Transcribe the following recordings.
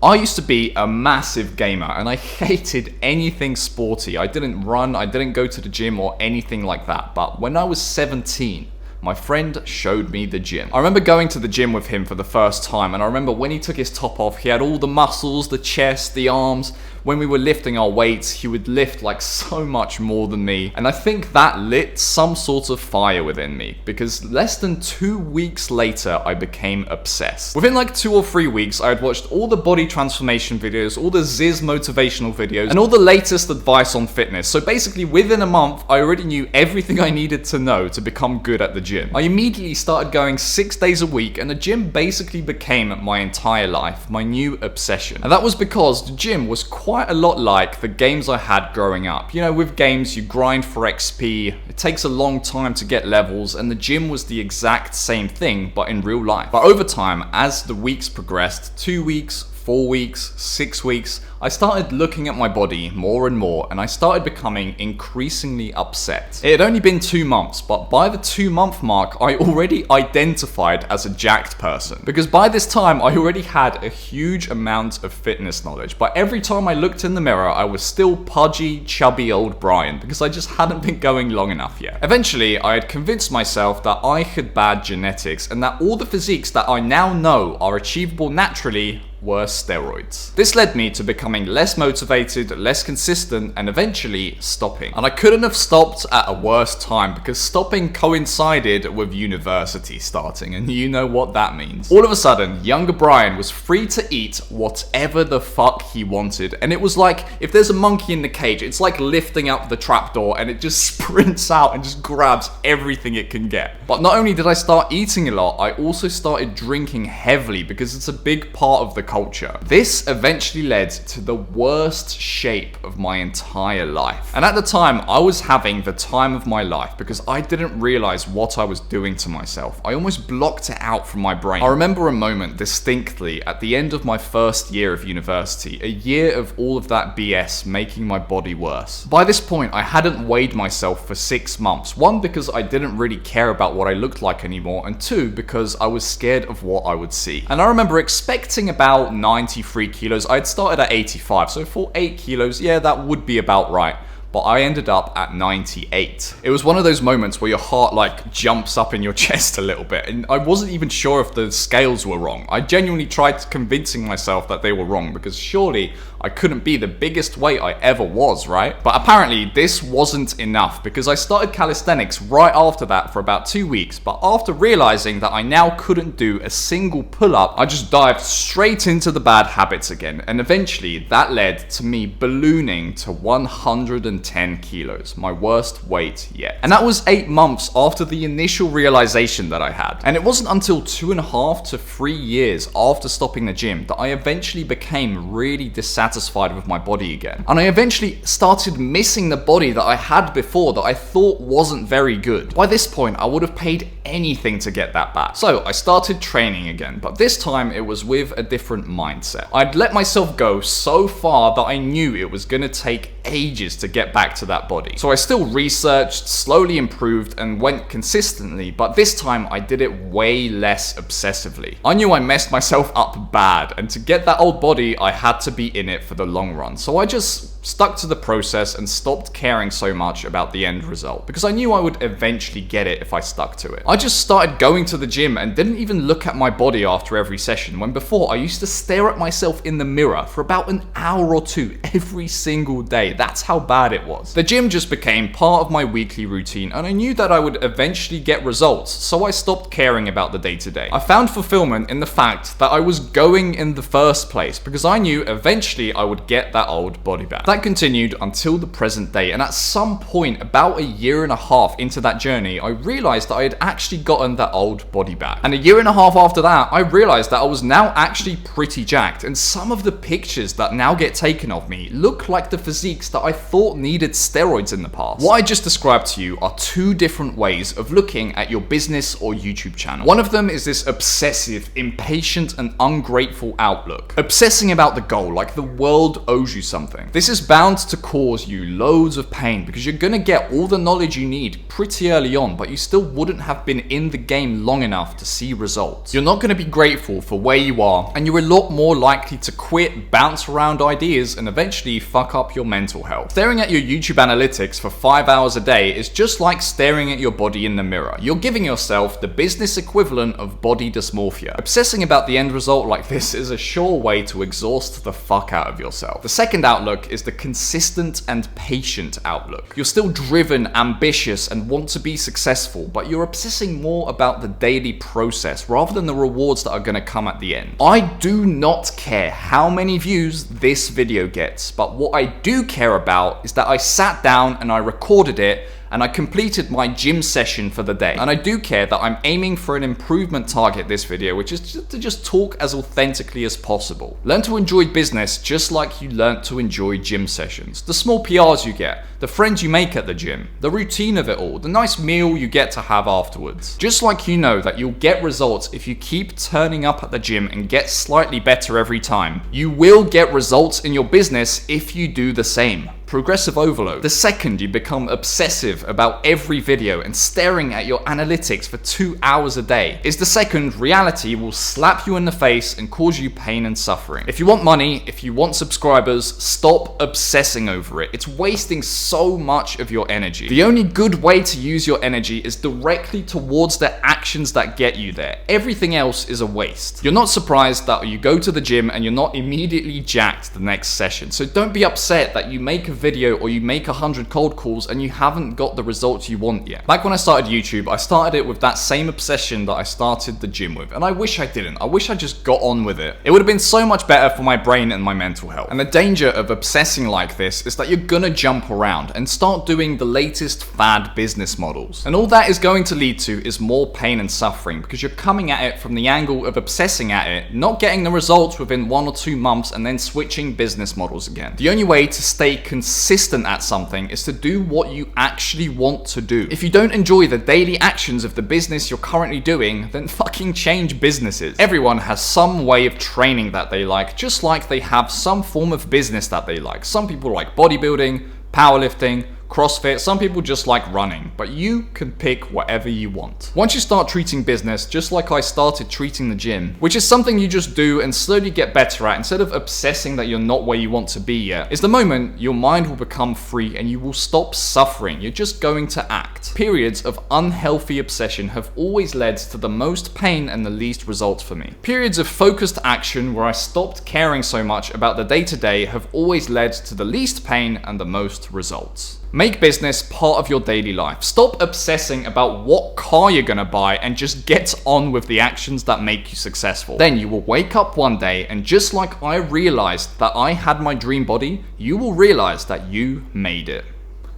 I used to be a massive gamer and I hated anything sporty. I didn't run, I didn't go to the gym or anything like that. But when I was 17, my friend showed me the gym. I remember going to the gym with him for the first time, and I remember when he took his top off, he had all the muscles, the chest, the arms. When we were lifting our weights, he would lift like so much more than me. And I think that lit some sort of fire within me, because less than 2 weeks later, I became obsessed. Within like 2 or 3 weeks, I had watched all the body transformation videos, all the Ziz motivational videos, and all the latest advice on fitness. So basically within a month, I already knew everything I needed to know to become good at the gym. I immediately started going 6 days a week, and the gym basically became my entire life, my new obsession. And that was because the gym was quite a lot like the games I had growing up. You know, with games, you grind for XP, it takes a long time to get levels, and the gym was the exact same thing, but in real life. But over time, as the weeks progressed, 2 weeks, 4 weeks, 6 weeks, I started looking at my body more and more, and I started becoming increasingly upset. It had only been 2 months, but by the 2-month mark, I already identified as a jacked person. Because by this time, I already had a huge amount of fitness knowledge, but every time I looked in the mirror, I was still pudgy, chubby old Brian, because I just hadn't been going long enough yet. Eventually, I had convinced myself that I had bad genetics, and that all the physiques that I now know are achievable naturally were steroids. This led me to becoming less motivated, less consistent, and eventually stopping. And I couldn't have stopped at a worse time, because stopping coincided with university starting, and you know what that means. All of a sudden, younger Brian was free to eat whatever the fuck he wanted, and it was like, if there's a monkey in the cage, it's like lifting up the trapdoor and it just sprints out and just grabs everything it can get. But not only did I start eating a lot, I also started drinking heavily, because it's a big part of the culture. This eventually led to the worst shape of my entire life. And at the time, I was having the time of my life, because I didn't realize what I was doing to myself. I almost blocked it out from my brain. I remember a moment distinctly at the end of my first year of university, a year of all of that BS making my body worse. By this point, I hadn't weighed myself for 6 months. 1, because I didn't really care about what I looked like anymore, and 2, because I was scared of what I would see. And I remember expecting about 93 kilos. I'd started at 85, so for 8 kilos, yeah, that would be about right. But I ended up at 98. It was one of those moments where your heart like jumps up in your chest a little bit, and I wasn't even sure if the scales were wrong. I genuinely tried convincing myself that they were wrong, because surely I couldn't be the biggest weight I ever was, right? But apparently this wasn't enough, because I started calisthenics right after that for about 2 weeks, but after realizing that I now couldn't do a single pull-up, I just dived straight into the bad habits again, and eventually that led to me ballooning to 110 kilos, my worst weight yet. And that was 8 months after the initial realization that I had. And it wasn't until 2.5 to 3 years after stopping the gym that I eventually became really dissatisfied with my body again. And I eventually started missing the body that I had before that I thought wasn't very good. By this point, I would have paid anything to get that back. So I started training again, but this time it was with a different mindset. I'd let myself go so far that I knew it was gonna take ages to get back to that body. So I still researched, slowly improved, and went consistently, but this time I did it way less obsessively. I knew I messed myself up bad, and to get that old body, I had to be in it for the long run. So I just stuck to the process and stopped caring so much about the end result, because I knew I would eventually get it if I stuck to it. I just started going to the gym and didn't even look at my body after every session, when before I used to stare at myself in the mirror for about an hour or 2 every single day. That's how bad it was. The gym just became part of my weekly routine, and I knew that I would eventually get results, so I stopped caring about the day-to-day. I found fulfillment in the fact that I was going in the first place, because I knew eventually I would get that old body back. That continued until the present day, and at some point about 1.5 years into that journey, I realized that I had actually gotten that old body back. And 1.5 years after that, I realized that I was now actually pretty jacked, and some of the pictures that now get taken of me look like the physiques that I thought needed steroids in the past. What I just described to you are two different ways of looking at your business or YouTube channel. One of them is this obsessive, impatient, and ungrateful outlook. Obsessing about the goal, like the world owes you something. This is bound to cause you loads of pain because you're gonna get all the knowledge you need pretty early on, but you still wouldn't have been in the game long enough to see results. You're not gonna be grateful for where you are, and you're a lot more likely to quit, bounce around ideas, and eventually fuck up your mental health. Staring at your YouTube analytics for 5 hours a day is just like staring at your body in the mirror. You're giving yourself the business equivalent of body dysmorphia. Obsessing about the end result like this is a sure way to exhaust the fuck out of yourself. The second outlook is the consistent and patient outlook. You're still driven, ambitious, and want to be successful, but you're obsessing more about the daily process rather than the rewards that are going to come at the end. I do not care how many views this video gets, but what I do care about is that I sat down and I recorded it and I completed my gym session for the day. And I do care that I'm aiming for an improvement target this video, which is to just talk as authentically as possible. Learn to enjoy business just like you learned to enjoy gym sessions. The small PRs you get, the friends you make at the gym, the routine of it all, the nice meal you get to have afterwards. Just like you know that you'll get results if you keep turning up at the gym and get slightly better every time, you will get results in your business if you do the same. Progressive overload. The second you become obsessive about every video and staring at your analytics for 2 hours a day is the second reality will slap you in the face and cause you pain and suffering. If you want money, if you want subscribers, stop obsessing over it. It's wasting so much of your energy. The only good way to use your energy is directly towards the actions that get you there. Everything else is a waste. You're not surprised that you go to the gym and you're not immediately jacked the next session. So don't be upset that you make a video or you make 100 cold calls and you haven't got the results you want yet. Back when I started YouTube, I started it with that same obsession that I started the gym with, and I wish I didn't. I wish I just got on with it. It would have been so much better for my brain and my mental health. And the danger of obsessing like this is that you're gonna jump around and start doing the latest fad business models. And all that is going to lead to is more pain and suffering because you're coming at it from the angle of obsessing at it, not getting the results within 1 or 2 months and then switching business models again. The only way to stay consistent at something is to do what you actually want to do. If you don't enjoy the daily actions of the business you're currently doing, then fucking change businesses. Everyone has some way of training that they like, just like they have some form of business that they like. Some people like bodybuilding, powerlifting, CrossFit, some people just like running, but you can pick whatever you want. Once you start treating business just like I started treating the gym, which is something you just do and slowly get better at instead of obsessing that you're not where you want to be yet, is the moment your mind will become free and you will stop suffering. You're just going to act. Periods of unhealthy obsession have always led to the most pain and the least results for me. Periods of focused action where I stopped caring so much about the day-to-day have always led to the least pain and the most results. Make business part of your daily life. Stop obsessing about what car you're gonna buy and just get on with the actions that make you successful. Then you will wake up one day and just like I realized that I had my dream body, you will realize that you made it.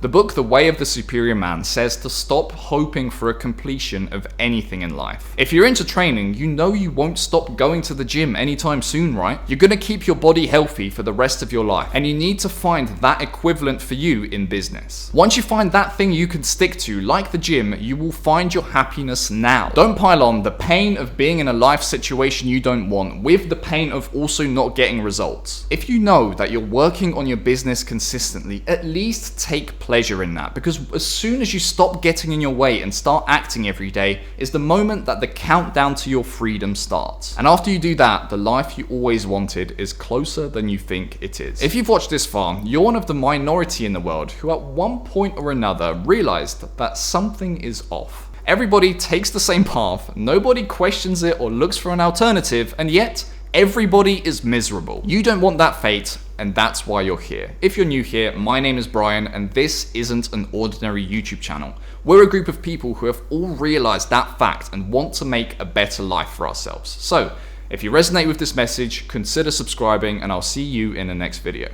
The book The Way of the Superior Man says to stop hoping for a completion of anything in life. If you're into training, you know you won't stop going to the gym anytime soon, right? You're gonna keep your body healthy for the rest of your life, and you need to find that equivalent for you in business. Once you find that thing you can stick to, like the gym, you will find your happiness now. Don't pile on the pain of being in a life situation you don't want with the pain of also not getting results. If you know that you're working on your business consistently, at least take pleasure in that, because as soon as you stop getting in your way and start acting every day is the moment that the countdown to your freedom starts. And after you do that, the life you always wanted is closer than you think it is. If you've watched this far, you're one of the minority in the world who at one point or another realized that something is off. Everybody takes the same path, nobody questions it or looks for an alternative, and yet everybody is miserable. You don't want that fate, and that's why you're here. If you're new here, my name is Brian, and this isn't an ordinary YouTube channel. We're a group of people who have all realized that fact and want to make a better life for ourselves. So, if you resonate with this message, consider subscribing, and I'll see you in the next video.